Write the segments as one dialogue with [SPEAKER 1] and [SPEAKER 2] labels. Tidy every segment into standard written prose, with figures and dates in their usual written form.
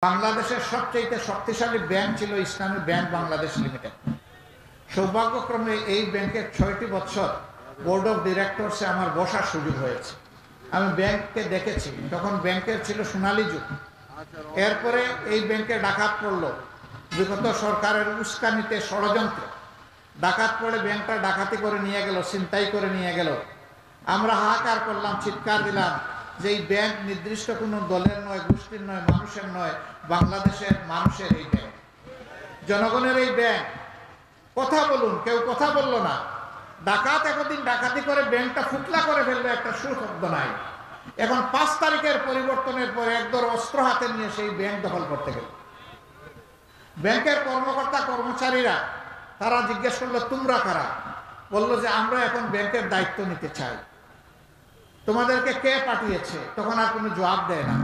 [SPEAKER 1] বাংলাদেশের সবচেয়ে শক্তিশালী ব্যাংক ছিল ইসলামী ব্যাংক বাংলাদেশ লিমিটেড। সৌভাগ্যক্রমে এই ব্যাংকের ৬টি বছর বোর্ড অফ ডিরেক্টরসে আমার বসার সুযোগ হয়েছে। আমি ব্যাংককে দেখেছি, তখন ব্যাংকের ছিল সোনালী যুগ। এরপরে এই ব্যাংকে ডাকাত পড়ল, বিগত সরকারের উস্কানিতে ষড়যন্ত্র। ডাকাত পড়ে ব্যাংকটা ডাকাতি করে নিয়ে গেল, ছিনতাই করে নিয়ে গেল। আমরা হাহাকার করলাম, চিৎকার দিলাম যে এই ব্যাংক নির্দিষ্ট কোনো দলের নয়, গোষ্ঠীর নয়, মানুষের নয়, বাংলাদেশের মানুষের এই ব্যাংক, জনগণের এই ব্যাংক। কথা বলুন, কেউ কথা বলল না। ডাকাত একদিন ডাকাতি করে ব্যাংকটা ফুকলা করে ফেললো, একটা সুশব্দ নাই। এখন 5 তারিখের পরিবর্তনের পরে একদর অস্ত্র হাতে নিয়ে সেই ব্যাংক দখল করতে গেল। ব্যাংকের কর্মকর্তা কর্মচারীরা তারা জিজ্ঞেস করলো, তোমরা কারা? বললো যে আমরা এখন ব্যাংকের দায়িত্ব নিতে চাই, তোমাদেরকে কে পাঠিয়েছে? তখন আর কোনো জবাব দেয় না।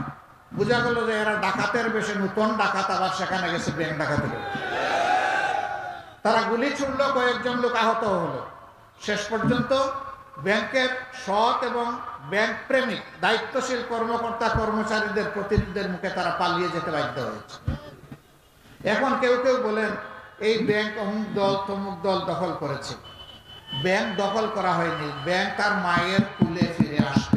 [SPEAKER 1] বোঝা গেল যে এরা ডাকাতের বেশে নতুন ডাকাত, আবার সেখানে গেছে ব্যাংক ডাকাতি করে। তারা গুলি ছুড়ল, কয়েকজন লোক আহত হলো। শেষ পর্যন্ত ব্যাংকের সৎ এবং ব্যাংক প্রেমিক দায়িত্বশীল কর্মকর্তা কর্মচারীদের প্রতিনিধিদের মুখে তারা পালিয়ে যেতে বাধ্য হয়েছে। এখন কেউ কেউ বলেন এই ব্যাংক অমুক দল তমুক দল দখল করেছে। ব্যাংক দখল করা হয়নি, ব্যাংক তার মায়ের কুলে ফিরে আসে।